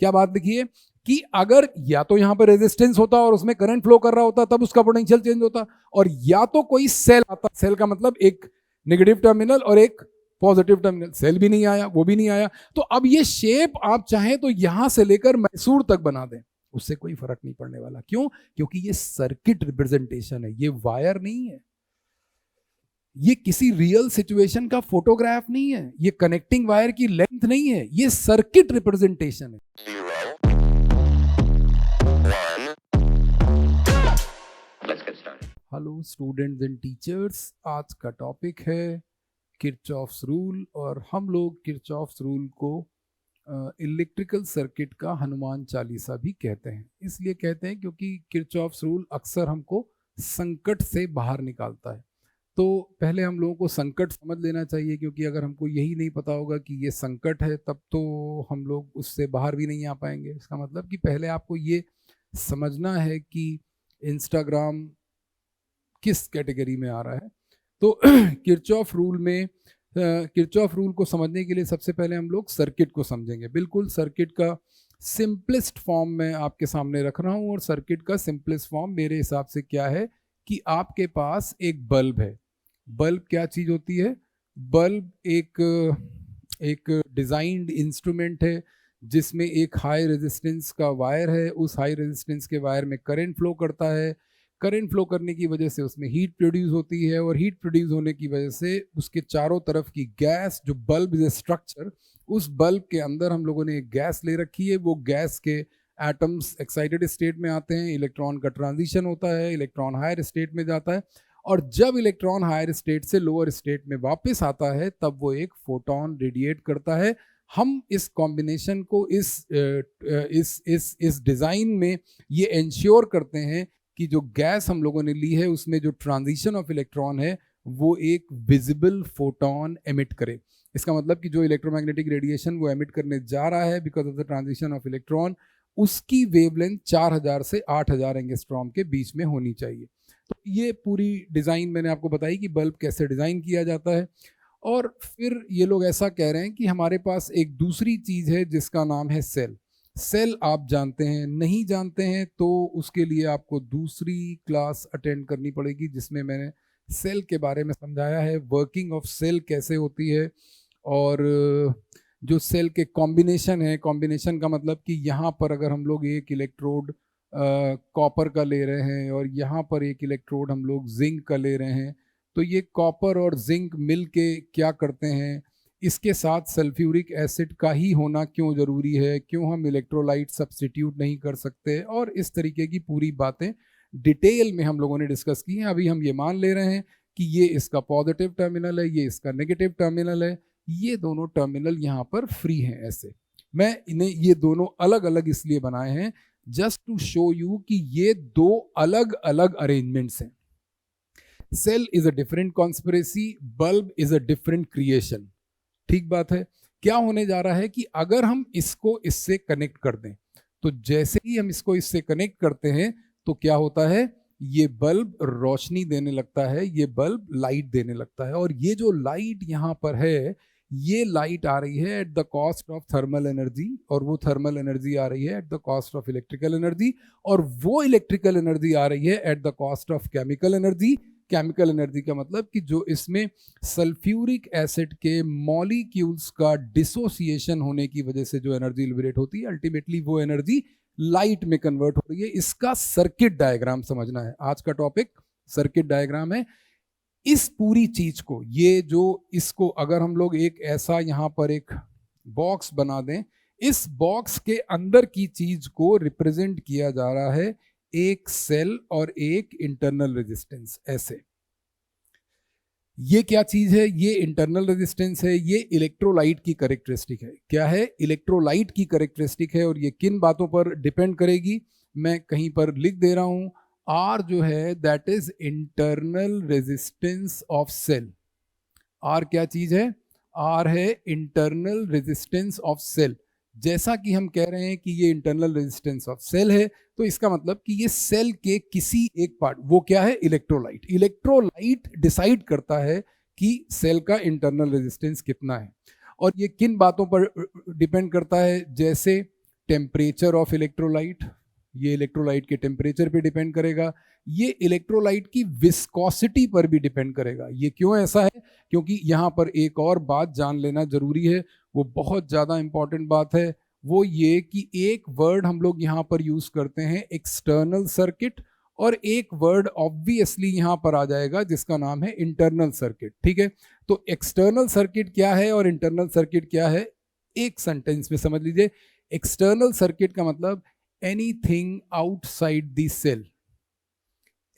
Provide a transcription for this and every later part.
क्या बात लिखी है कि अगर या तो यहां पर रेजिस्टेंस होता और उसमें करंट फ्लो कर रहा होता तब उसका पोटेंशियल चेंज होता, और या तो कोई सेल आता, सेल का मतलब एक नेगेटिव टर्मिनल और एक पॉजिटिव टर्मिनल, सेल भी नहीं आया, वो भी नहीं आया। तो अब ये शेप आप चाहें तो यहां से लेकर मैसूर तक बना दें, उससे कोई फर्क नहीं पड़ने वाला। क्यों? क्योंकि ये सर्किट रिप्रेजेंटेशन है, ये वायर नहीं है, ये किसी रियल सिचुएशन का फोटोग्राफ नहीं है, ये कनेक्टिंग वायर की लेंथ नहीं है, ये सर्किट रिप्रेजेंटेशन है। हेलो स्टूडेंट्स एंड टीचर्स, आज का टॉपिक है किरचॉफ्स रूल, और हम लोग किरचॉफ्स रूल को इलेक्ट्रिकल सर्किट का हनुमान चालीसा भी कहते हैं। इसलिए कहते हैं क्योंकि किरचॉफ्स रूल अक्सर हमको संकट से बाहर निकालता है। तो पहले हम लोगों को संकट समझ लेना चाहिए, क्योंकि अगर हमको यही नहीं पता होगा कि ये संकट है तब तो हम लोग उससे बाहर भी नहीं आ पाएंगे। इसका मतलब कि पहले आपको ये समझना है कि इंस्टाग्राम किस कैटेगरी में आ रहा है। तो किरचॉफ रूल में किरचॉफ रूल को समझने के लिए सबसे पहले हम लोग सर्किट को समझेंगे। बिल्कुल सर्किट का सिंपलेस्ट फॉर्म मैं आपके सामने रख रहा हूँ, और सर्किट का सिंपलेस्ट फॉर्म मेरे हिसाब से क्या है कि आपके पास एक बल्ब है। बल्ब क्या चीज़ होती है? बल्ब एक डिज़ाइंड इंस्ट्रूमेंट है जिसमें एक हाई रेजिस्टेंस का वायर है। उस हाई रेजिस्टेंस के वायर में करंट फ्लो करता है। करंट फ्लो करने की वजह से उसमें हीट प्रोड्यूस होती है, और हीट प्रोड्यूस होने की वजह से उसके चारों तरफ की गैस, जो बल्ब इज स्ट्रक्चर, उस बल्ब के अंदर हम लोगों ने एक गैस ले रखी है। वो गैस के एटम्स एक्साइटेड स्टेट में आते हैं, इलेक्ट्रॉन का ट्रांजिशन होता है, इलेक्ट्रॉन हायर स्टेट में जाता है, और जब इलेक्ट्रॉन हायर स्टेट से लोअर स्टेट में वापस आता है तब वो एक फोटोन रेडिएट करता है। हम इस कॉम्बिनेशन को इस डिज़ाइन में ये इंश्योर करते हैं कि जो गैस हम लोगों ने ली है उसमें जो ट्रांजिशन ऑफ इलेक्ट्रॉन है वो एक विजिबल फोटोन एमिट करे। इसका मतलब कि जो इलेक्ट्रोमैग्नेटिक रेडिएशन वो एमिट करने जा रहा है because of the transition of electron, उसकी वेवलेंथ 4000 से 8000 एंगस्ट्रॉम के बीच में होनी चाहिए। तो ये पूरी डिज़ाइन मैंने आपको बताई कि बल्ब कैसे डिज़ाइन किया जाता है। और फिर ये लोग ऐसा कह रहे हैं कि हमारे पास एक दूसरी चीज़ है जिसका नाम है सेल। सेल आप जानते हैं, नहीं जानते हैं तो उसके लिए आपको दूसरी क्लास अटेंड करनी पड़ेगी जिसमें मैंने सेल के बारे में समझाया है, वर्किंग ऑफ सेल कैसे होती है, और जो सेल के कॉम्बिनेशन है। कॉम्बिनेशन का मतलब कि यहाँ पर अगर हम लोग एक इलेक्ट्रोड कॉपर का ले रहे हैं और यहाँ पर एक इलेक्ट्रोड हम लोग जिंक का ले रहे हैं, तो ये कॉपर और जिंक मिल के क्या करते हैं, इसके साथ सल्फ्यूरिक एसिड का ही होना क्यों ज़रूरी है, क्यों हम इलेक्ट्रोलाइट सब्स्टिट्यूट नहीं कर सकते, और इस तरीके की पूरी बातें डिटेल में हम लोगों ने डिस्कस की हैं। अभी हम ये मान ले रहे हैं कि ये इसका पॉजिटिव टर्मिनल है, ये इसका नेगेटिव टर्मिनल है, ये दोनों टर्मिनल यहाँ पर फ्री हैं। ऐसे मैं इन्हें ये दोनों अलग अलग इसलिए बनाए हैं जस्ट टू शो यू कि ये दो अलग अलग अरेंजमेंट्स हैं। Cell is a different conspiracy, bulb is a different creation. ठीक बात है। क्या होने जा रहा है कि अगर हम इसको इससे कनेक्ट कर दें, तो जैसे ही हम इसको इससे कनेक्ट करते हैं तो क्या होता है, ये बल्ब रोशनी देने लगता है, ये बल्ब लाइट देने लगता है। और ये जो लाइट यहाँ पर है, ये लाइट आ रही है at the cost of thermal energy, और वो थर्मल एनर्जी आ रही है at the cost of electrical energy, और वो इलेक्ट्रिकल एनर्जी आ रही है at the cost of chemical energy. Chemical energy का मतलब कि जो इसमें सल्फ्यूरिक एसिड के मॉलिक्यूल्स का डिसोसिएशन होने की वजह से जो एनर्जी लिबरेट होती है, अल्टीमेटली वो एनर्जी लाइट में कन्वर्ट हो रही है। इसका सर्किट डायग्राम समझना है। आज का टॉपिक सर्किट डायग्राम है। इस पूरी चीज को, ये जो इसको अगर हम लोग एक ऐसा यहाँ पर एक बॉक्स बना दें, इस बॉक्स के अंदर की चीज को रिप्रेजेंट किया जा रहा है एक सेल और एक इंटरनल रेजिस्टेंस। ऐसे ये क्या चीज है? ये इंटरनल रेजिस्टेंस है, ये इलेक्ट्रोलाइट की कैरेक्टरिस्टिक है। क्या है? इलेक्ट्रोलाइट की कैरेक्टरिस्टिक है। और ये किन बातों पर डिपेंड करेगी मैं कहीं पर लिख दे रहा हूं। आर जो है that is internal resistance of cell. R क्या चीज है? आर है इंटरनल रेजिस्टेंस ऑफ सेल। जैसा कि हम कह रहे हैं कि ये इंटरनल रेजिस्टेंस ऑफ सेल है, तो इसका मतलब कि ये सेल के किसी एक पार्ट, वो क्या है? इलेक्ट्रोलाइट। इलेक्ट्रोलाइट डिसाइड करता है कि सेल का इंटरनल रेजिस्टेंस कितना है। और ये किन बातों पर डिपेंड करता है? जैसे टेम्परेचर ऑफ इलेक्ट्रोलाइट, ये इलेक्ट्रोलाइट के टेम्परेचर पे डिपेंड करेगा, ये इलेक्ट्रोलाइट की विस्कोसिटी पर भी डिपेंड करेगा। ये क्यों ऐसा है? क्योंकि यहाँ पर एक और बात जान लेना जरूरी है, वो बहुत ज़्यादा इंपॉर्टेंट बात है, वो ये कि एक वर्ड हम लोग यहाँ पर यूज़ करते हैं एक्सटर्नल सर्किट, और एक वर्ड ऑब्वियसली यहाँ पर आ जाएगा जिसका नाम है इंटरनल सर्किट। ठीक है, तो एक्सटर्नल सर्किट क्या है और इंटरनल सर्किट क्या है, एक सेंटेंस में समझ लीजिए। एक्सटर्नल सर्किट का मतलब anything outside the cell,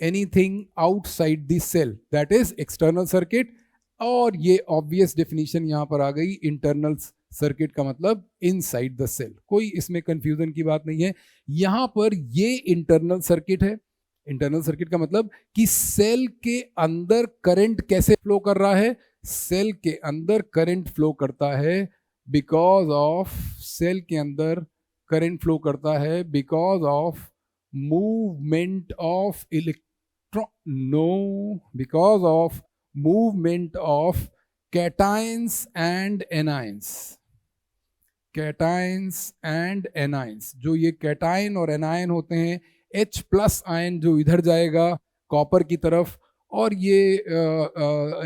anything outside the cell, that is external circuit. और ये ऑब्वियस डेफिनेशन यहाँ पर आ गई, इंटरनल सर्किट का मतलब इनसाइड द सेल, कोई इसमें कंफ्यूजन की बात नहीं है। यहाँ पर ये इंटरनल सर्किट है। इंटरनल सर्किट का मतलब कि सेल के अंदर करंट कैसे फ्लो कर रहा है, सेल के अंदर करंट फ्लो करता है बिकॉज ऑफ, सेल के अंदर करंट फ्लो करता है because of movement of electron, no, because of movement of cations and anions, cations and anions. जो ये कैटाइन और एनाइन होते हैं, H प्लस आयन जो इधर जाएगा कॉपर की तरफ, और ये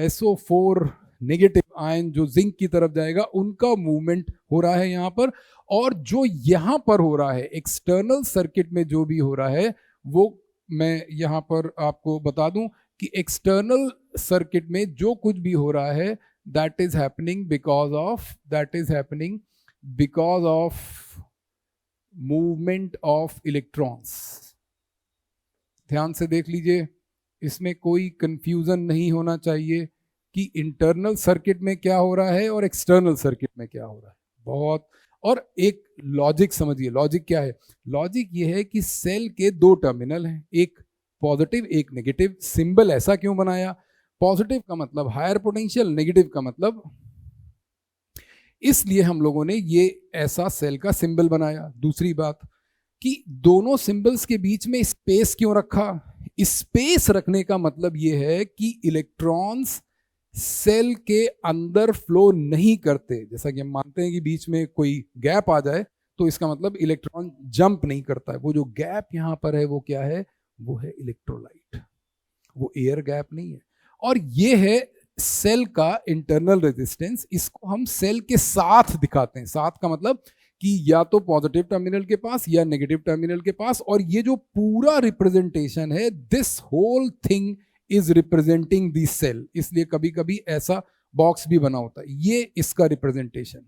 SO4 नेगेटिव आयन जो जिंक की तरफ जाएगा, उनका मूवमेंट हो रहा है यहाँ पर। और जो यहाँ पर हो रहा है एक्सटर्नल सर्किट में, जो भी हो रहा है वो मैं यहाँ पर आपको बता दूं कि एक्सटर्नल सर्किट में जो कुछ भी हो रहा है that is happening because of, that is happening because of movement of electrons. ध्यान से देख लीजिए, इसमें कोई कंफ्यूजन नहीं होना चाहिए कि इंटरनल सर्किट में क्या हो रहा है और एक्सटर्नल सर्किट में क्या हो रहा है। बहुत, और एक लॉजिक समझिए, लॉजिक क्या है, लॉजिक ये है कि सेल के दो टर्मिनल हैं, एक पॉजिटिव एक नेगेटिव। सिंबल ऐसा क्यों बनाया, पॉजिटिव का मतलब हायर पोटेंशियल, नेगेटिव का मतलब, इसलिए हम लोगों ने ये ऐसा सेल का सिंबल बनाया। दूसरी बात कि दोनों सिंबल्स के बीच में स्पेस क्यों रखा, स्पेस रखने का मतलब ये है कि इलेक्ट्रॉन्स सेल के अंदर फ्लो नहीं करते। जैसा कि हम मानते हैं कि बीच में कोई गैप आ जाए तो इसका मतलब इलेक्ट्रॉन जंप नहीं करता है। वो जो गैप यहाँ पर है वो क्या है, वो है इलेक्ट्रोलाइट, वो एयर गैप नहीं है। और ये है सेल का इंटरनल रेजिस्टेंस, इसको हम सेल के साथ दिखाते हैं। साथ का मतलब कि या तो पॉजिटिव टर्मिनल के पास या नेगेटिव टर्मिनल के पास। और ये जो पूरा रिप्रेजेंटेशन है, this whole thing is representing the cell, इसलिए कभी कभी ऐसा बॉक्स भी बना होता है, ये इसका रिप्रेजेंटेशन।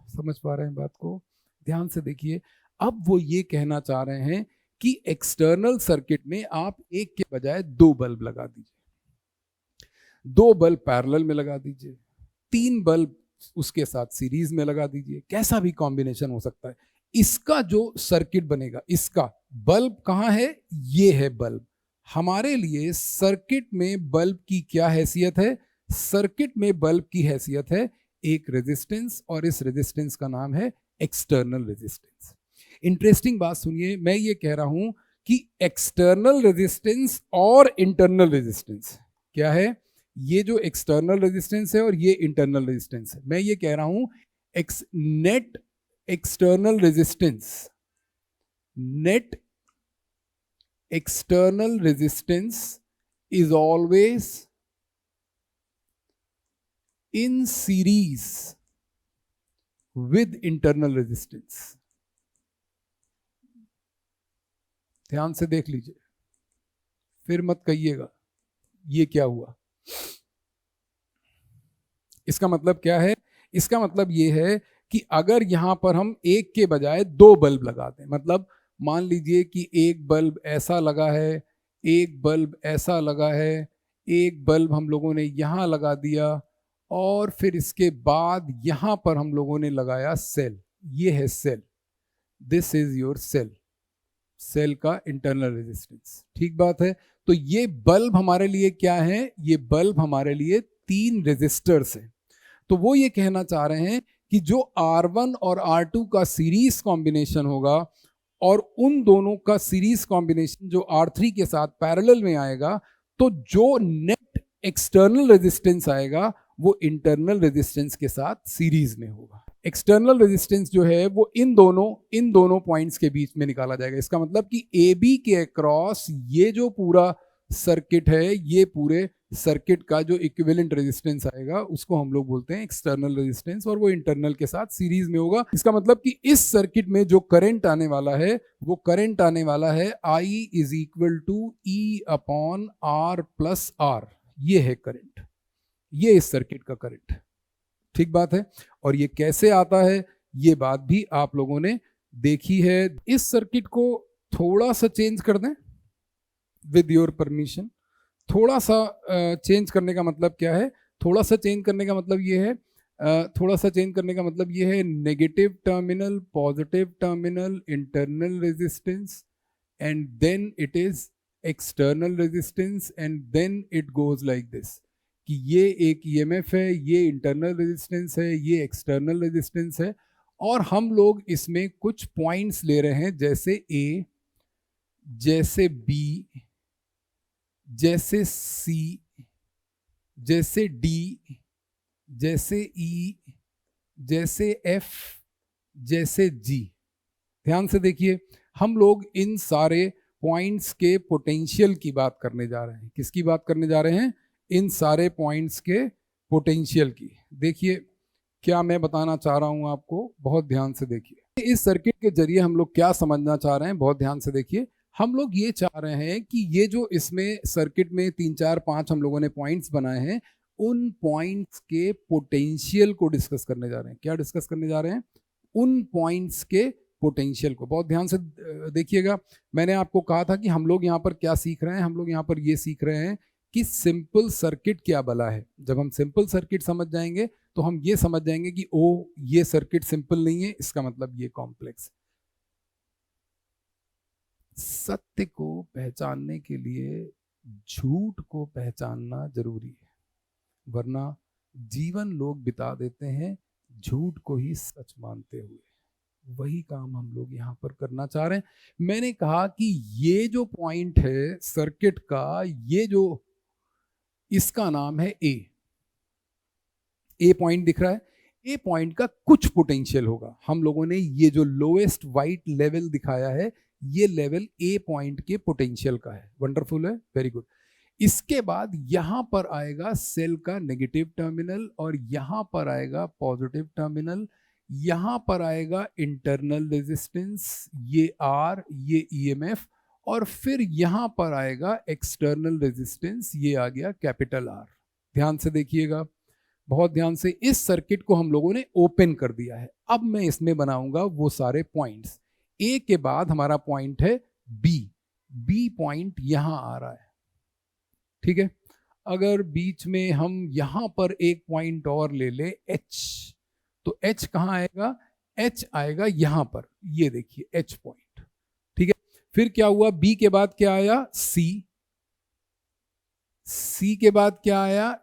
समझ पा रहे हैं बात को, ध्यान से देखिए। अब वो ये कहना चाह रहे हैं कि एक्सटर्नल सर्किट में आप एक के बजाय दो बल्ब लगा दीजिए, दो बल्ब पैरेलल में लगा दीजिए, तीन बल्ब उसके साथ सीरीज में लगा दीजिए, कैसा भी कॉम्बिनेशन हो सकता है। इसका जो सर्किट बनेगा, इसका बल्ब कहाँ है, ये है बल्ब। हमारे लिए सर्किट में बल्ब की क्या हैसियत है, सर्किट में बल्ब की हैसियत है एक रेजिस्टेंस, और इस रेजिस्टेंस का नाम है एक्सटर्नल रेजिस्टेंस। इंटरेस्टिंग बात सुनिए, मैं ये कह रहा हूं कि एक्सटर्नल रेजिस्टेंस और इंटरनल रेजिस्टेंस क्या है, ये जो एक्सटर्नल रेजिस्टेंस है और ये इंटरनल रेजिस्टेंस है, मैं ये कह रहा हूं net external resistance, net external resistance is always in series with internal resistance। ध्यान से देख लीजिए, फिर मत कहिएगा ये क्या हुआ। इसका मतलब क्या है, इसका मतलब ये है कि अगर यहां पर हम एक के बजाय दो बल्ब लगा दें, मतलब मान लीजिए कि एक बल्ब ऐसा लगा है, एक बल्ब ऐसा लगा है, एक बल्ब हम लोगों ने यहाँ लगा दिया, और फिर इसके बाद यहाँ पर हम लोगों ने लगाया सेल। ये है cell, this is your cell, cell का इंटरनल रेजिस्टेंस। ठीक बात है। तो ये बल्ब हमारे लिए क्या है, ये बल्ब हमारे लिए तीन रेजिस्टर्स हैं। तो वो ये कहना चाह रहे हैं कि जो R1 और R2 का सीरीज कॉम्बिनेशन होगा और उन दोनों का सीरीज कॉम्बिनेशन जो R3 के साथ पैरेलल में आएगा, तो जो नेट एक्सटर्नल रेजिस्टेंस आएगा वो इंटरनल रेजिस्टेंस के साथ सीरीज में होगा। एक्सटर्नल रेजिस्टेंस जो है वो इन दोनों पॉइंट्स के बीच में निकाला जाएगा। इसका मतलब कि ए बी के अक्रॉस ये जो पूरा सर्किट है, ये पूरे सर्किट का जो इक्विवेलेंट रेजिस्टेंस आएगा उसको हम लोग बोलते हैं एक्सटर्नल रेजिस्टेंस, और वो इंटरनल के साथ सीरीज में होगा। इसका मतलब कि इस सर्किट में जो करंट आने वाला है वो करंट आने वाला है I is equal to E upon R plus R। ये है करंट, ये इस सर्किट का करंट। ठीक बात है। और ये कैसे आता है ये बात भी आप लोगों ने देखी है। इस सर्किट को थोड़ा सा चेंज कर दें विद योर परमिशन। थोड़ा सा चेंज करने का मतलब क्या है? थोड़ा सा चेंज करने का मतलब ये है, थोड़ा सा चेंज करने का मतलब ये है negative terminal, positive terminal, internal resistance, and then it is external resistance, and then it goes like this कि ये एक EMF है, ये इंटरनल रेजिस्टेंस है, ये एक्सटर्नल रेजिस्टेंस है, और हम लोग इसमें कुछ पॉइंट्स ले रहे हैं, जैसे A, जैसे B, जैसे C, जैसे D, जैसे E, जैसे F, जैसे G। ध्यान से देखिए, हम लोग इन सारे पॉइंट्स के पोटेंशियल की बात करने जा रहे हैं। किसकी बात करने जा रहे हैं? इन सारे पॉइंट्स के पोटेंशियल की। देखिए क्या मैं बताना चाह रहा हूं आपको, बहुत ध्यान से देखिए। इस सर्किट के जरिए हम लोग क्या समझना चाह रहे हैं, बहुत ध्यान से देखिए। हम लोग ये चाह रहे हैं कि ये जो इसमें सर्किट में 3 4 5 हम लोगों ने पॉइंट्स बनाए हैं, उन पॉइंट्स के पोटेंशियल को डिस्कस करने जा रहे हैं। क्या डिस्कस करने जा रहे हैं? उन पॉइंट्स के पोटेंशियल को। बहुत ध्यान से देखिएगा। मैंने आपको कहा था कि हम लोग यहाँ पर क्या सीख रहे हैं, हम लोग यहाँ पर ये सीख रहे हैं कि सिंपल सर्किट क्या भला है। जब हम सिंपल सर्किट समझ जाएंगे तो हम ये समझ जाएंगे कि ओ ये सर्किट सिंपल नहीं है, इसका मतलब ये कॉम्प्लेक्स। सत्य को पहचानने के लिए झूठ को पहचानना जरूरी है, वरना जीवन लोग बिता देते हैं झूठ को ही सच मानते हुए। वही काम हम लोग यहाँ पर करना चाह रहे हैं। मैंने कहा कि ये जो पॉइंट है सर्किट का, ये जो इसका नाम है ए पॉइंट दिख रहा है। ए पॉइंट का कुछ पोटेंशियल होगा। हम लोगों ने ये जो लोएस्ट वाइट लेवल दिखाया है, ये लेवल ए पॉइंट के पोटेंशियल का है। वंडरफुल है, वेरी गुड। इसके बाद यहां पर आएगा सेल का नेगेटिव टर्मिनल, और यहां पर आएगा पॉजिटिव टर्मिनल, यहां पर आएगा इंटरनल रेजिस्टेंस, ये R, ये EMF, और फिर यहां पर आएगा एक्सटर्नल रेजिस्टेंस, ये आ गया कैपिटल R। ध्यान से देखिएगा, बहुत ध्यान से। इस सर्किट को हम लोगों ने ओपन कर दिया है। अब मैं इसमें बनाऊंगा वो सारे पॉइंट्स। A के बाद हमारा पॉइंट है B पॉइंट यहां आ रहा है, ठीक है। अगर बीच में हम यहां पर एक पॉइंट और ले ले H, तो H कहां आएगा? H आएगा यहां पर, ये देखिए H पॉइंट, ठीक है। फिर क्या हुआ? B के बाद क्या आया? C के बाद क्या आया?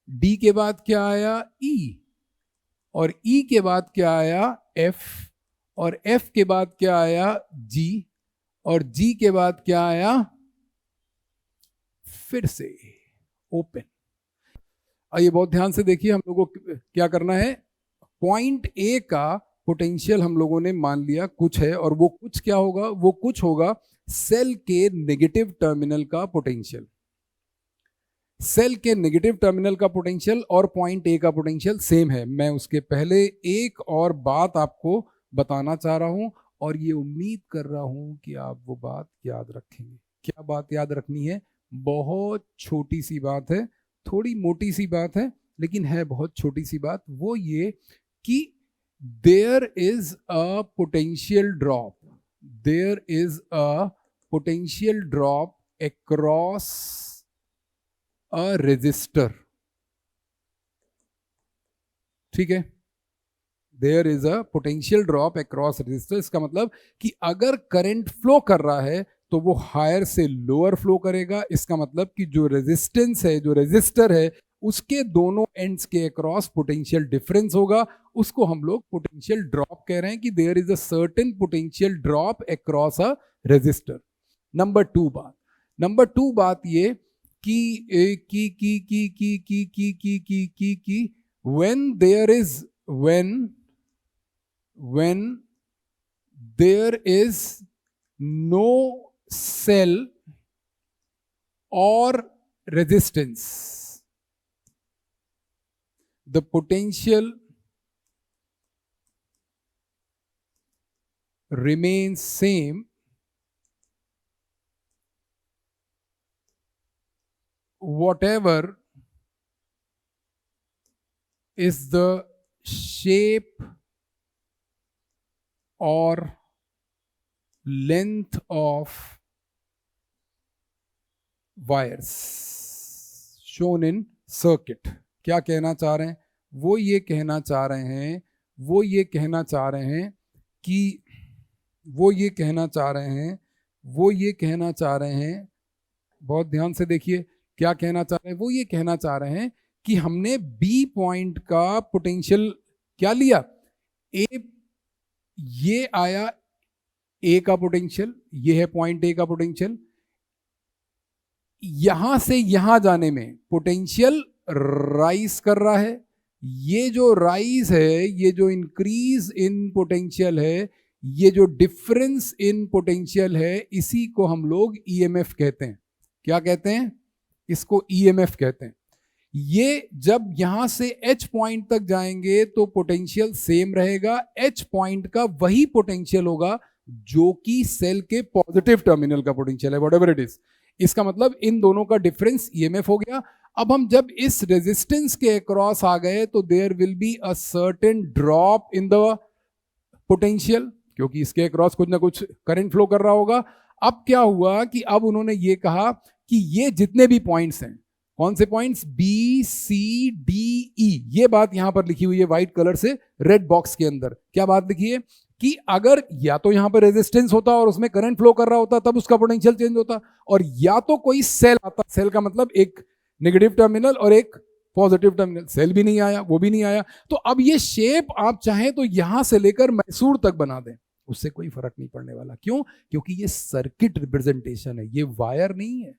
D के बाद क्या आया? E, और E के बाद क्या आया? F, और F के बाद क्या आया? G, और G के बाद क्या आया? फिर से ओपन। आइए बहुत ध्यान से देखिए, हम लोगों को क्या करना है। पॉइंट ए का पोटेंशियल हम लोगों ने मान लिया कुछ है, और वो कुछ क्या होगा? वो कुछ होगा सेल के नेगेटिव टर्मिनल का पोटेंशियल। सेल के नेगेटिव टर्मिनल का पोटेंशियल और पॉइंट ए का पोटेंशियल सेम है। मैं उसके पहले एक और बात आपको बताना चाह रहा हूं, और ये उम्मीद कर रहा हूं कि आप वो बात याद रखेंगे। क्या बात याद रखनी है? बहुत छोटी सी बात है, थोड़ी मोटी सी बात है, लेकिन है बहुत छोटी सी बात। वो ये कि there is a potential drop, there is a potential drop across a resistor, ठीक है। There is a potential drop across resistor. इसका मतलब कि अगर करंट फ्लो कर रहा है तो वो हायर से लोअर फ्लो करेगा। इसका मतलब कि जो रेजिस्टेंस है, जो रेजिस्टर है, उसके दोनों एंड्स के अक्रॉस पोटेंशियल डिफरेंस होगा। उसको हम लोग पोटेंशियल ड्रॉप कह रहे हैं कि there is a certain potential drop across a resistor. Number two बात ये कि when there is when there is no cell or resistance, the potential remains same whatever is the shape or length of wires shown in circuit. क्या कहना चाह रहे हैं? वो ये कहना चाह रहे हैं बहुत ध्यान से देखिए क्या कहना चाह रहे हैं। वो ये कहना चाह रहे हैं कि हमने बी पॉइंट का पोटेंशियल क्या लिया, ये आया ए का पोटेंशियल, ये है पॉइंट ए का पोटेंशियल, यहां से यहां जाने में पोटेंशियल राइज कर रहा है। ये जो राइज है, ये जो इंक्रीज इन पोटेंशियल है, ये जो डिफरेंस इन पोटेंशियल है, इसी को हम लोग ईएमएफ कहते हैं। क्या कहते हैं? इसको ईएमएफ कहते हैं। ये जब यहां से एच पॉइंट तक जाएंगे तो पोटेंशियल सेम रहेगा। एच पॉइंट का वही पोटेंशियल होगा जो कि सेल के पॉजिटिव टर्मिनल का पोटेंशियल है, व्हाटएवर इट इज। इसका मतलब इन दोनों का डिफरेंस ईएमएफ हो गया। अब हम जब इस रेजिस्टेंस के अक्रॉस आ गए तो there will be a certain drop in the potential, क्योंकि इसके अक्रॉस कुछ ना कुछ करंट फ्लो कर रहा होगा। अब क्या हुआ कि अब उन्होंने ये कहा कि ये जितने भी पॉइंट्स हैं, कौन से points, B C D E, ये बात यहां पर लिखी हुई है व्हाइट कलर से रेड बॉक्स के अंदर। क्या बात लिखी है कि अगर या तो यहां पर रेजिस्टेंस होता और उसमें करंट फ्लो कर रहा होता तब उसका पोटेंशियल चेंज होता, और या तो कोई सेल आता, सेल का मतलब एक नेगेटिव टर्मिनल और एक पॉजिटिव टर्मिनल, सेल भी नहीं आया, वो भी नहीं आया। तो अब ये शेप आप चाहें तो यहां से लेकर मैसूर तक बना दें, उससे कोई फर्क नहीं पड़ने वाला। क्यों? क्योंकि ये सर्किट रिप्रेजेंटेशन है, ये वायर नहीं है,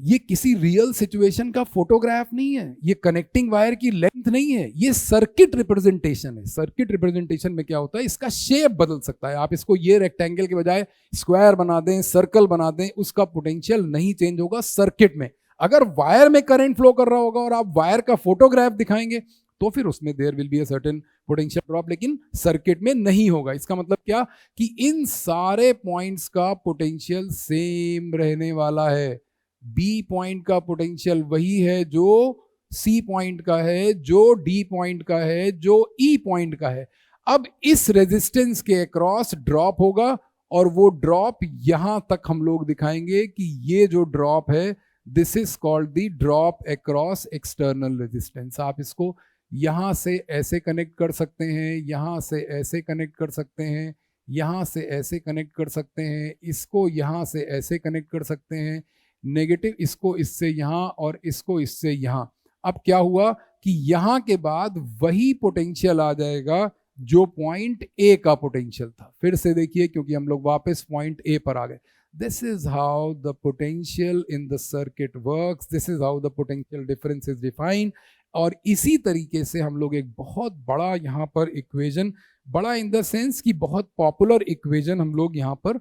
ये किसी रियल सिचुएशन का फोटोग्राफ नहीं है, ये कनेक्टिंग वायर की लेंथ नहीं है, ये सर्किट रिप्रेजेंटेशन है। सर्किट रिप्रेजेंटेशन में क्या होता है, इसका शेप बदल सकता है। आप इसको ये रेक्टेंगल के बजाय स्क्वायर बना दें, सर्कल बना दें, उसका पोटेंशियल नहीं चेंज होगा सर्किट में। अगर वायर में करंट फ्लो कर रहा होगा और आप वायर का फोटोग्राफ दिखाएंगे तो फिर उसमें there will be a certain potential drop, लेकिन सर्किट में नहीं होगा। इसका मतलब क्या कि इन सारे पॉइंट्स का पोटेंशियल सेम रहने वाला है। बी पॉइंट का पोटेंशियल वही है जो सी पॉइंट का है, जो डी पॉइंट का है, जो ई पॉइंट का है। अब इस रेजिस्टेंस के अक्रॉस ड्रॉप होगा और वो ड्रॉप यहां तक हम लोग दिखाएंगे कि ये जो ड्रॉप है this is called the drop across external resistance. आप इसको यहां से ऐसे कनेक्ट कर सकते हैं, यहां से ऐसे कनेक्ट कर सकते हैं, यहां से ऐसे कनेक्ट कर सकते हैं, इसको यहां से ऐसे कनेक्ट कर सकते हैं, नेगेटिव इसको इससे यहां और इसको इससे यहां। अब क्या हुआ कि यहां के बाद वही पोटेंशियल आ जाएगा जो पॉइंट ए का पोटेंशियल था। फिर से देखिए, क्योंकि हम लोग वापस पॉइंट ए पर आ गए। This is how the potential in the circuit works, this is how the potential difference is defined. और इसी तरीके से हम लोग एक बहुत बड़ा यहाँ पर इक्वेशन, बड़ा इन द सेंस कि बहुत पॉपुलर इक्वेशन हम लोग यहाँ पर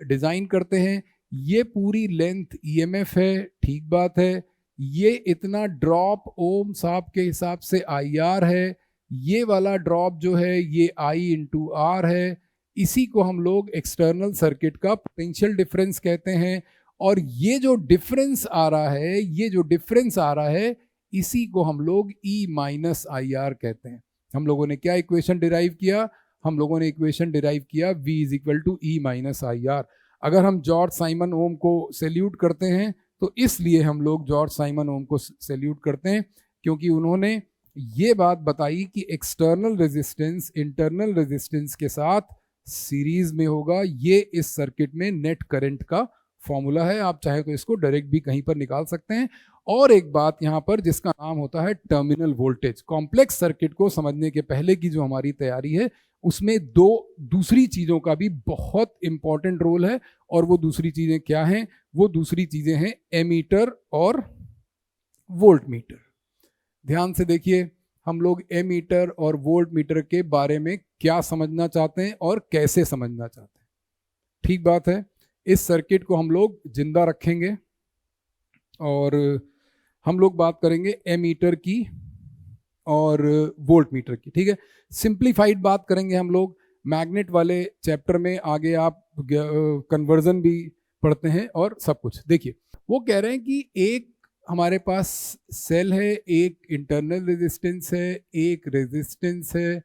डिजाइन करते हैं। ये पूरी लेंथ ईएमएफ है, ठीक बात है। ये इतना ड्रॉप ओम साहब के हिसाब से आईआर है, ये वाला ड्रॉप जो है ये आई इंटू आर है। इसी को हम लोग एक्सटर्नल सर्किट का पोटेंशियल डिफरेंस कहते हैं। और ये जो डिफरेंस आ रहा है, ये जो डिफरेंस आ रहा है, इसी को हम लोग ई माइनस आई आर कहते हैं। हम लोगों ने क्या इक्वेशन डिराइव किया? हम लोगों ने इक्वेशन डिराइव किया V is equal to E minus I R. अगर हम जॉर्ज साइमन ओम को सैल्यूट करते हैं तो इसलिए हम लोग जॉर्ज साइमन ओम को सैल्यूट करते हैं क्योंकि उन्होंने ये बात बताई कि एक्सटर्नल रेजिस्टेंस इंटरनल रेजिस्टेंस के साथ सीरीज में होगा। ये इस सर्किट में नेट करंट का फॉर्मूला है। आप चाहे तो इसको डायरेक्ट भी कहीं पर निकाल सकते हैं। और एक बात यहाँ पर जिसका नाम होता है टर्मिनल वोल्टेज। कॉम्प्लेक्स सर्किट को समझने के पहले की जो हमारी तैयारी है उसमें दो दूसरी चीज़ों का भी बहुत इंपॉर्टेंट रोल है। और वो दूसरी चीज़ें क्या हैं? वो दूसरी चीज़ें हैं एमीटर और वोल्ट मीटर। ध्यान से देखिए, हम लोग एमीटर और वोल्ट मीटर के बारे में क्या समझना चाहते हैं और कैसे समझना चाहते हैं। ठीक बात है। इस सर्किट को हम लोग जिंदा रखेंगे और हम लोग बात करेंगे एमीटर की और वोल्ट मीटर की। ठीक है, सिंप्लीफाइड बात करेंगे हम लोग। मैग्नेट वाले चैप्टर में आगे आप कन्वर्जन भी पढ़ते हैं और सब कुछ। देखिए, वो कह रहे हैं कि एक हमारे पास सेल है, एक इंटरनल रेजिस्टेंस है, एक रेजिस्टेंस है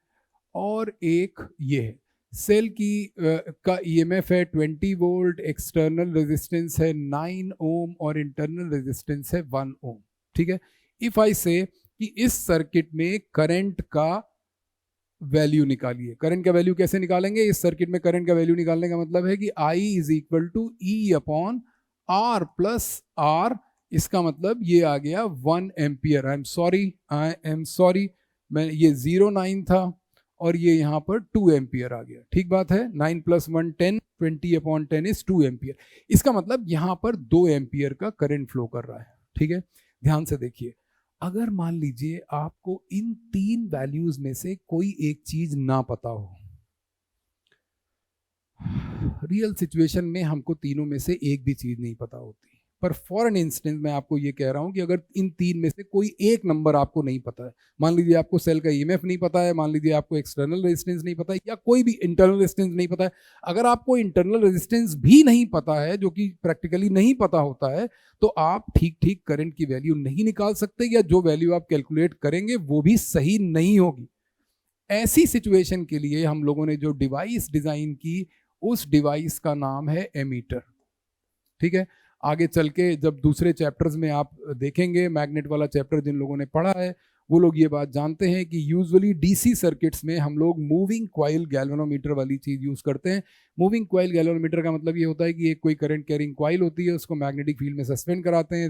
और एक ये है। सेल की का ईएमएफ है 20 वोल्ट, एक्सटर्नल रेजिस्टेंस है 9 ओम और इंटरनल रेजिस्टेंस है 1 ओम। ठीक है, इफ आई से कि इस सर्किट में करंट का वैल्यू निकालिए। करंट का वैल्यू कैसे निकालेंगे? इस सर्किट में करंट का वैल्यू निकालने का मतलब है कि I is equal to E upon R plus R. इसका मतलब ये आ गया 1 एम्पियर। आई एम सॉरी, मैं ये 0.9 था और ये यहाँ पर 2 एम्पियर आ गया। ठीक बात है, 9 + 1 10, 20 अपॉन 10 इज 2 एम्पियर। इसका मतलब यहाँ पर 2 एम्पियर का करंट फ्लो कर रहा है। ठीक है, ध्यान से देखिए, अगर मान लीजिए आपको इन 3 वैल्यूज में से कोई एक चीज ना पता हो, रियल सिचुएशन में हमको तीनों में से एक भी चीज नहीं पता होती, पर फॉर एन इंस्टेंस मैं आपको ये कह रहा हूं कि अगर इन 3 में से कोई एक नंबर आपको नहीं पता है, मान लीजिए आपको सेल का ईएमएफ नहीं पता है, मान लीजिए आपको एक्सटर्नल रेजिस्टेंस नहीं पता है, या कोई भी इंटरनल रेजिस्टेंस नहीं पता है। अगर आपको इंटरनल रेजिस्टेंस भी नहीं पता है, जो कि प्रैक्टिकली नहीं पता होता है, तो आप ठीक ठीक करंट की वैल्यू नहीं निकाल सकते, या जो वैल्यू आप कैलकुलेट करेंगे वो भी सही नहीं होगी। ऐसी सिचुएशन के लिए हम लोगों ने जो डिवाइस डिजाइन की, उस डिवाइस का नाम है एमीटर। ठीक है, आगे चल के जब दूसरे चैप्टर्स में आप देखेंगे, मैग्नेट वाला चैप्टर जिन लोगों ने पढ़ा है वो लोग ये बात जानते हैं कि यूजुअली डीसी सर्किट्स में हम लोग मूविंग कॉइल गैल्वेनोमीटर वाली चीज यूज करते हैं। मूविंग कॉइल गैल्वेनोमीटर का मतलब ये होता है कि एक कोई करंट कैरिंग कॉइल होती है, उसको मैग्नेटिक फील्ड में सस्पेंड कराते हैं।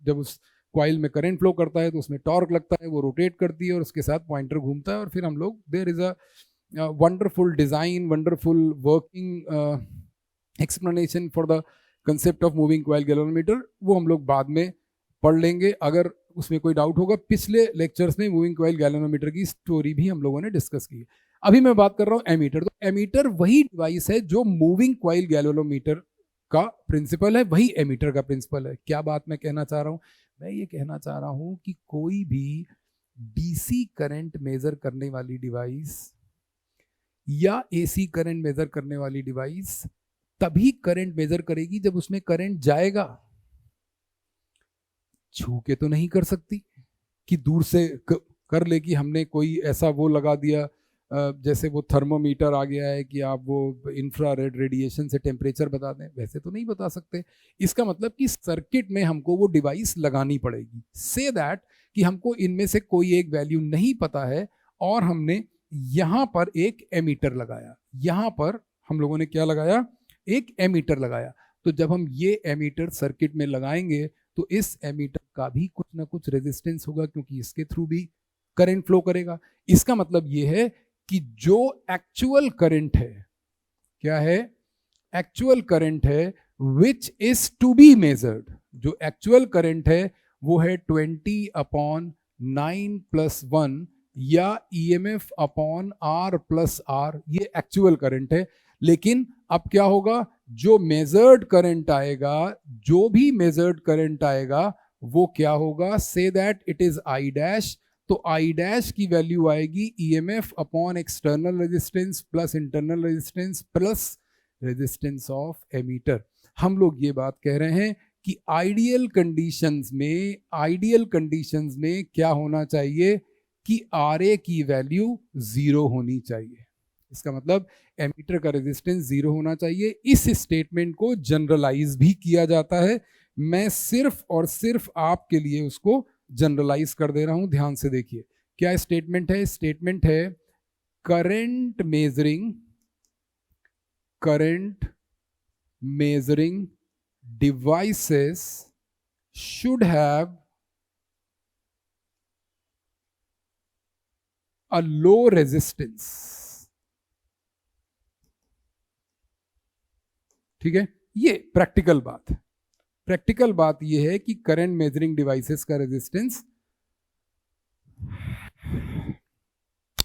जब उस कॉइल में करंट फ्लो करता है तो उसमें टॉर्क लगता है, वो रोटेट करती है और उसके साथ पॉइंटर घूमता है, और फिर हम लोग there is a wonderful design, wonderful working explanation for the concept of moving coil galvanometer, वो हम लोग बाद में पढ़ लेंगे अगर उसमें कोई डाउट होगा। पिछले लेक्चर्स में मूविंग कॉइल गैल्वेनोमीटर की स्टोरी भी हम लोगों ने डिस्कस की है। अभी मैं बात कर रहा हूँ एमीटर। तो एमीटर वही डिवाइस है जो मूविंग कॉइल गैल्वेनोमीटर का प्रिंसिपल है, वही एमीटर का प्रिंसिपल है। क्या बात मैं कहना चाह रहा हूँ? मैं ये कहना चाह रहा हूँ कि कोई भी डीसी करंट मेजर करने वाली डिवाइस या एसी करंट मेजर करने वाली डिवाइस तभी करंट मेजर करेगी जब उसमें करंट जाएगा। छू के तो नहीं कर सकती कि दूर से कर ले कि हमने कोई ऐसा वो लगा दिया, जैसे वो थर्मोमीटर आ गया है कि आप वो इंफ्रारेड रेडिएशन से टेम्परेचर बता दें, वैसे तो नहीं बता सकते। इसका मतलब कि सर्किट में हमको वो डिवाइस लगानी पड़ेगी। से दैट कि हमको इनमें से कोई एक वैल्यू नहीं पता है और हमने यहां पर एक एमीटर लगाया। यहां पर हम लोगों ने क्या लगाया? एक एमीटर लगाया। तो जब हम ये एमीटर सर्किट में लगाएंगे तो इस एमीटर का भी कुछ ना कुछ रेजिस्टेंस होगा, क्योंकि इसके थ्रू भी करंट फ्लो करेगा। इसका मतलब ये है कि जो एक्चुअल करंट है, क्या है? एक्चुअल करंट है which is to be measured. जो एक्चुअल करंट है वो है 20 अपॉन 9 + 1 या EMF upon R plus R. ये एक्चुअल करंट है। लेकिन अब क्या होगा? जो मेजर्ड करंट आएगा, जो भी मेजर्ड करंट आएगा वो क्या होगा? Say that it is I dash. तो आई डैश की वैल्यू आएगी EMF upon external resistance plus internal resistance plus resistance of ammeter. हम लोग ये बात कह रहे हैं कि आइडियल कंडीशंस में क्या होना चाहिए कि आरए की वैल्यू 0 होनी चाहिए। इसका मतलब एमीटर का रेजिस्टेंस 0 होना चाहिए। इस स्टेटमेंट को जनरलाइज भी किया जाता है। मैं सिर्फ और सिर्फ आपके लिए उसको जनरलाइज कर दे रहा हूं। ध्यान से देखिए क्या स्टेटमेंट है। स्टेटमेंट है current measuring devices should have a low resistance। ठीक है, ये प्रैक्टिकल बात है। प्रैक्टिकल बात ये है कि करंट मेजरिंग डिवाइसेस का रेजिस्टेंस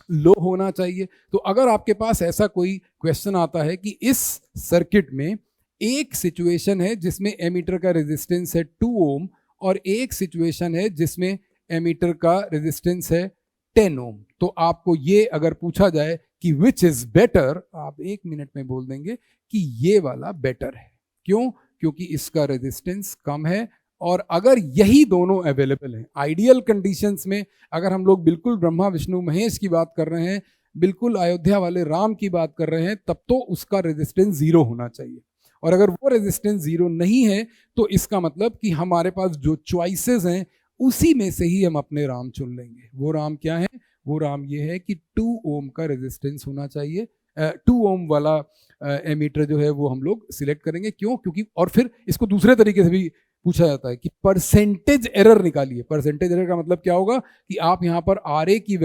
लो होना चाहिए। तो अगर आपके पास ऐसा कोई क्वेश्चन आता है कि इस सर्किट में एक सिचुएशन है जिसमें एमीटर का रेजिस्टेंस है 2 ओम और एक सिचुएशन है जिसमें एमीटर का रेजिस्टेंस है 10 ओम, तो आपको ये अगर पूछा जाए कि विच इज बेटर, आप 1 मिनट में बोल देंगे कि ये वाला बेटर है। क्यों? क्योंकि इसका रेजिस्टेंस कम है। और अगर यही दोनों अवेलेबल हैं आइडियल कंडीशंस में, अगर हम लोग बिल्कुल ब्रह्मा विष्णु महेश की बात कर रहे हैं, बिल्कुल अयोध्या वाले राम की बात कर रहे हैं, तब तो उसका रेजिस्टेंस 0 होना चाहिए। और अगर वो रेजिस्टेंस 0 नहीं है तो इसका मतलब कि हमारे पास जो चॉइसेस हैं उसी में से ही हम अपने राम चुन लेंगे। वो राम क्या है? वो राम ये है कि 2 ओम का रेजिस्टेंस होना चाहिए, 2 ओम वाला एमीटर जो है वो हम लोग सिलेक्ट करेंगे। क्यों? क्योंकि और फिर इसको दूसरे तरीके से भी पूछा जाता है कि परसेंटेज एरर निकालिए। परसेंटेज एरर का मतलब क्या होगा कि आप यहां पर RA की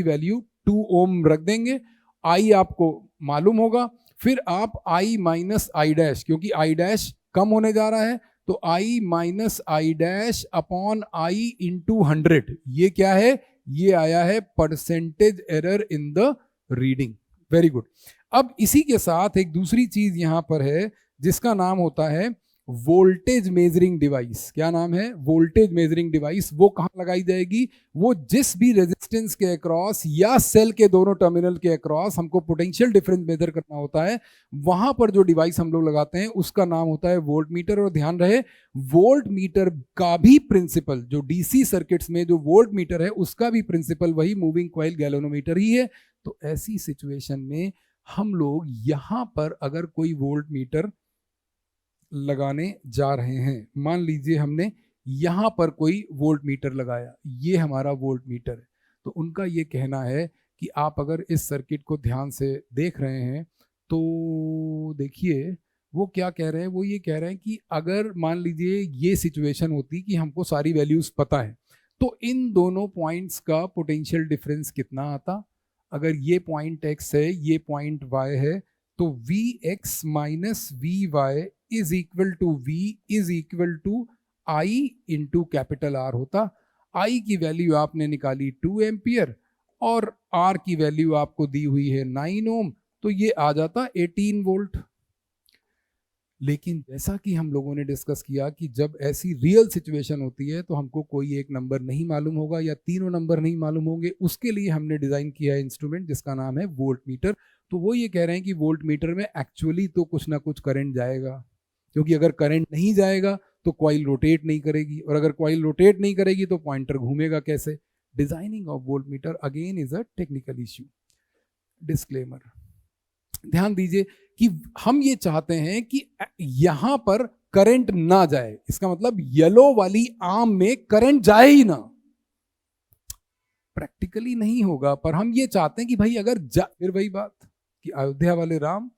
वैल्यू 2 ओम रख देंगे, I आपको मालूम होगा, फिर आप I माइनस आई डैश, क्योंकि I डैश कम होने जा रहा है तो I minus I dash upon I into 100, ये क्या है? ये आया है percentage error in the reading. Very good. अब इसी के साथ एक दूसरी चीज यहां पर है जिसका नाम होता है वोल्टेज मेजरिंग डिवाइस। क्या नाम है? Voltage measuring device. वो कहां लगाई जाएगी? वो जिस भी रेजिस्टेंस के अक्रॉस या सेल के दोनों टर्मिनल के अक्रॉस हमको पोटेंशियल डिफरेंस मेजर करना होता है, वहां पर जो डिवाइस हम लोग लगाते हैं उसका नाम होता है वोल्ट मीटर। और ध्यान रहे, वोल्ट मीटर का भी प्रिंसिपल, जो डीसी सर्किट्स में जो वोल्ट मीटर है उसका भी प्रिंसिपल वही मूविंग कॉइल गैल्वेनोमीटर ही है। तो ऐसी सिचुएशन में हम लोग यहां पर अगर कोई वोल्ट मीटर लगाने जा रहे हैं, मान लीजिए हमने यहां पर कोई वोल्ट मीटर लगाया, ये हमारा वोल्ट मीटर है, तो उनका ये कहना है कि आप अगर इस सर्किट को ध्यान से देख रहे हैं तो देखिए वो क्या कह रहे हैं। वो ये कह रहे हैं कि अगर मान लीजिए ये सिचुएशन होती कि हमको सारी वैल्यूज पता है तो इन दोनों पॉइंट्स का पोटेंशियल डिफरेंस कितना आता। अगर ये पॉइंट x है, ये पॉइंट y है, तो Vx minus Vy is equal to V is equal to I into capital R होता। I की वैल्यू आपने निकाली 2 एम्पियर और R की वैल्यू आपको दी हुई है 9 ओम, तो ये आ जाता 18 वोल्ट। लेकिन जैसा कि हम लोगों ने डिस्कस किया कि जब ऐसी रियल सिचुएशन होती है तो हमको कोई एक नंबर नहीं मालूम होगा या तीनों नंबर नहीं मालूम होंगे, उसके लिए हमने डिजाइन किया है इंस्ट्रूमेंट जिसका नाम है वोल्ट मीटर। तो वो ये कह रहे हैं कि वोल्ट मीटर में एक्चुअली तो कुछ ना कुछ करंट जाएगा, क्योंकि अगर करंट नहीं जाएगा तो कॉइल रोटेट नहीं करेगी, और अगर कॉइल रोटेट नहीं करेगी तो पॉइंटर घूमेगा कैसे। Designing of volt meter again is a technical issue. Disclaimer, ध्यान दीजिए कि हम ये चाहते हैं कि यहां पर करंट ना जाए, इसका मतलब येलो वाली आर्म में करंट जाए ही ना। प्रैक्टिकली नहीं होगा, पर हम ये चाहते हैं कि भाई अगर फिर वही बात कि अयोध्या वाले राम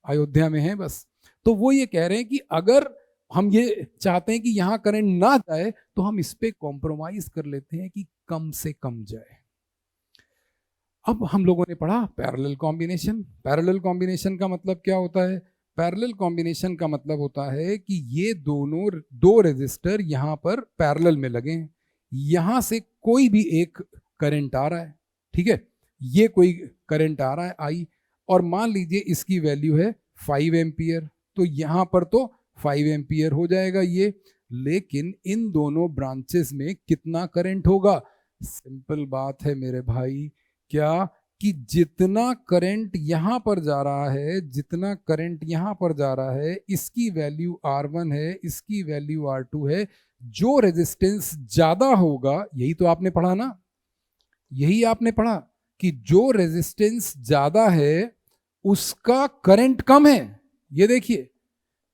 अयोध्या में हैं बस। तो वो ये कह रहे हैं कि अगर हम ये चाहते हैं कि यहां करंट ना जाए तो हम इस पे कॉम्प्रोमाइज कर लेते हैं कि कम से कम जाए। अब हम लोगों ने पढ़ा पैरेलल कॉम्बिनेशन। पैरेलल कॉम्बिनेशन का मतलब क्या होता है? पैरेलल कॉम्बिनेशन का मतलब होता है कि ये दोनों दो रेजिस्टर यहां पर पैरेलल में लगे हैं, यहां से कोई भी एक करंट आ रहा है, ठीक है, ये कोई करंट आ रहा है आई, और मान लीजिए इसकी वैल्यू है 5 एम्पियर, तो यहां पर तो 5 एम्पियर हो जाएगा ये। लेकिन इन दोनों ब्रांचेस में कितना करंट होगा? सिंपल बात है मेरे भाई, क्या कि जितना करंट यहां पर जा रहा है, जितना करंट यहां पर जा रहा है, इसकी वैल्यू R1 है, इसकी वैल्यू R2 है। जो रेजिस्टेंस ज्यादा होगा, यही तो आपने पढ़ा ना, यही आपने पढ़ा कि जो रेजिस्टेंस ज्यादा है उसका करंट कम है। ये देखिए,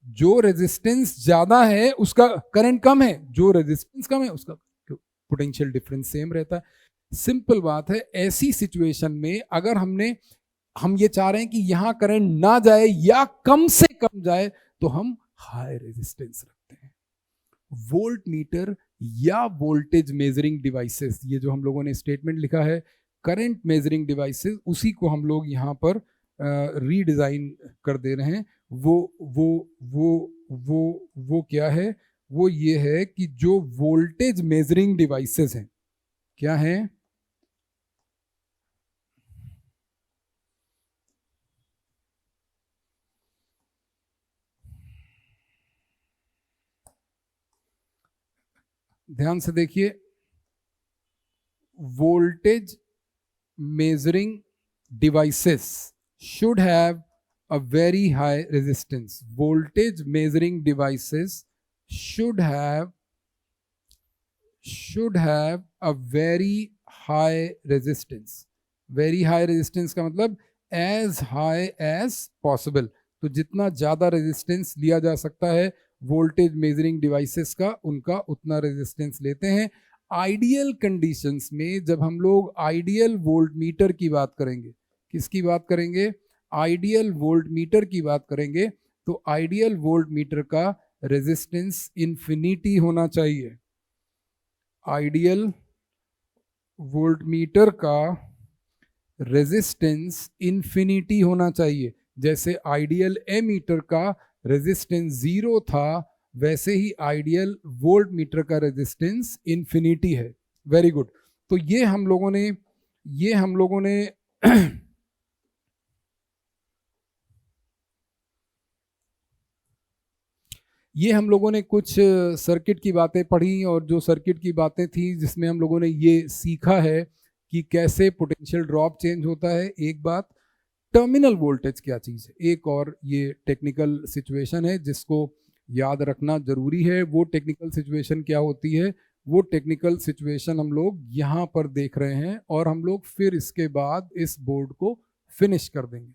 जो रेजिस्टेंस ज्यादा है उसका करंट कम है, जो रेजिस्टेंस कम है उसका पोटेंशियल डिफरेंस सेम रहता है। सिंपल बात है। ऐसी सिचुएशन में अगर हम ये चाह रहे हैं कि यहां करंट ना जाए या कम से कम जाए तो हम हाई रेजिस्टेंस रखते हैं। वोल्ट मीटर या वोल्टेज मेजरिंग डिवाइसेस, ये जो हम लोगों ने स्टेटमेंट लिखा है करंट मेजरिंग डिवाइसेस, उसी को हम लोग यहां पर रीडिजाइन कर दे रहे हैं। वो क्या है? वो ये है कि जो वोल्टेज मेजरिंग डिवाइसेस हैं, क्या हैं? ध्यान से देखिए, voltage measuring devices should have a very high resistance. Voltage measuring devices should have a very high resistance. Very high resistance का मतलब as high as possible. तो जितना ज़्यादा रेजिस्टेंस लिया जा सकता है वोल्टेज मेजरिंग डिवाइसेस का, उनका उतना रेजिस्टेंस लेते हैं। आइडियल कंडीशंस में जब हम लोग आइडियल वोल्ट मीटर की बात करेंगे, किसकी बात करेंगे? आइडियल वोल्ट मीटर की बात करेंगे, तो आइडियल वोल्ट मीटर का रेजिस्टेंस इन्फिनिटी होना चाहिए। आइडियल वोल्ट मीटर का रेजिस्टेंस इन्फिनिटी होना चाहिए। जैसे आइडियल एमीटर का रेजिस्टेंस 0 था, वैसे ही आइडियल वोल्ट मीटर का रेजिस्टेंस इन्फिनिटी है। Very good. तो ये हम लोगों ने ये हम लोगों ने कुछ सर्किट की बातें पढ़ी, और जो सर्किट की बातें थी जिसमें हम लोगों ने ये सीखा है कि कैसे पोटेंशियल ड्रॉप चेंज होता है। एक बात, टर्मिनल वोल्टेज क्या चीज़ है, एक और ये टेक्निकल सिचुएशन है जिसको याद रखना जरूरी है। वो टेक्निकल सिचुएशन क्या होती है, वो टेक्निकल सिचुएशन हम लोग यहाँ पर देख रहे हैं, और हम लोग फिर इसके बाद इस बोर्ड को फिनिश कर देंगे।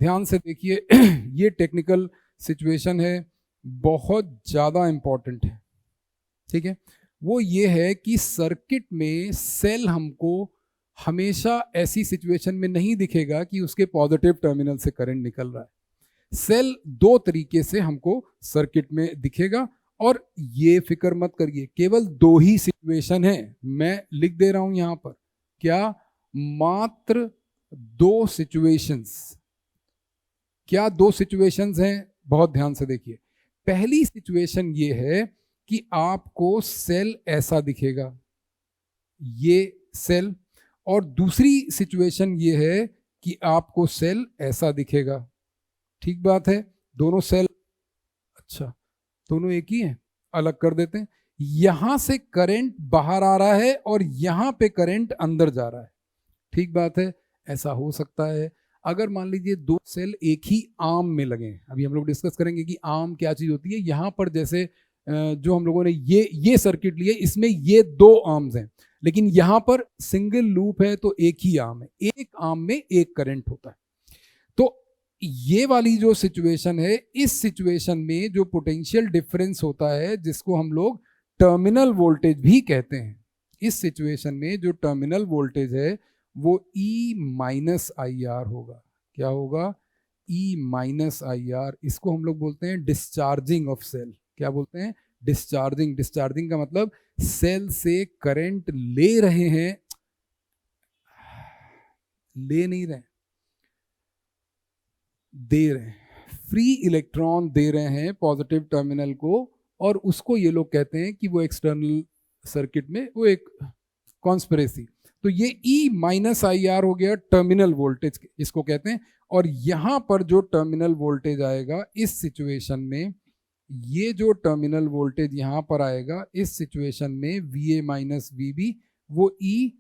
ध्यान से देखिए ये टेक्निकल सिचुएशन है, बहुत ज़्यादा इम्पॉर्टेंट है, ठीक है। वो ये है कि सर्किट में सेल हमको हमेशा ऐसी सिचुएशन में नहीं दिखेगा कि उसके पॉजिटिव टर्मिनल से करंट निकल रहा है। सेल दो तरीके से हमको सर्किट में दिखेगा, और ये फिक्र मत करिए, केवल दो ही सिचुएशन है, मैं लिख दे रहा हूं यहां पर, क्या? मात्र दो सिचुएशंस। क्या दो सिचुएशंस हैं? बहुत ध्यान से देखिए। पहली सिचुएशन ये है कि आपको सेल ऐसा दिखेगा, ये सेल, और दूसरी सिचुएशन ये है कि आपको सेल ऐसा दिखेगा। ठीक बात है, दोनों सेल, अच्छा दोनों एक ही हैं, अलग कर देते हैं। यहां से करंट बाहर आ रहा है और यहां पे करंट अंदर जा रहा है। ठीक बात है, ऐसा हो सकता है अगर मान लीजिए दो सेल एक ही आर्म में लगे। अभी हम लोग डिस्कस करेंगे कि आर्म क्या चीज होती है। यहां पर जैसे जो हम लोगों ने ये सर्किट लिए, इसमें ये दो आर्म्स हैं, लेकिन यहां पर सिंगल लूप है तो एक ही आर्म है, एक आर्म में एक करंट होता है। तो ये वाली जो सिचुएशन है, इस सिचुएशन में जो पोटेंशियल डिफरेंस होता है जिसको हम लोग टर्मिनल वोल्टेज भी कहते हैं, इस सिचुएशन में जो टर्मिनल वोल्टेज है वो E माइनस आई आर होगा। क्या होगा? E minus I are. इसको हम लोग बोलते हैं डिस्चार्जिंग ऑफ सेल। क्या बोलते हैं? डिस्चार्जिंग। डिस्चार्जिंग का मतलब सेल से करंट ले रहे हैं, ले नहीं रहे, दे रहे हैं, फ्री इलेक्ट्रॉन दे रहे हैं पॉजिटिव टर्मिनल को, और उसको ये लोग कहते हैं कि वो एक्सटर्नल सर्किट में वो एक कॉन्स्पिरेसी। तो ये E माइनस आई आर हो गया टर्मिनल वोल्टेज, इसको कहते हैं। और यहां पर जो टर्मिनल वोल्टेज आएगा इस सिचुएशन में, ये जो टर्मिनल वोल्टेज यहां पर आएगा इस सिचुएशन में, VA माइनस VB, वो E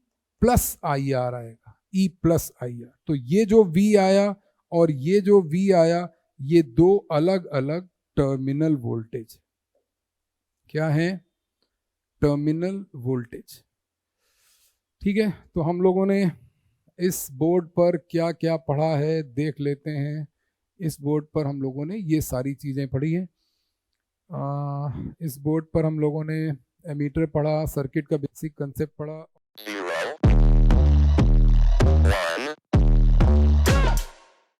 प्लस आई आर आएगा, E प्लस आई आर। तो ये जो V आया और ये जो V आया, ये दो अलग अलग टर्मिनल वोल्टेज। क्या है? Terminal voltage. ठीक है, तो हम लोगों ने इस बोर्ड पर क्या क्या पढ़ा है देख लेते हैं। इस बोर्ड पर हम लोगों ने ये सारी चीज़ें पढ़ी हैं। इस बोर्ड पर हम लोगों ने एमीटर पढ़ा, सर्किट का बेसिक कंसेप्ट पढ़ा।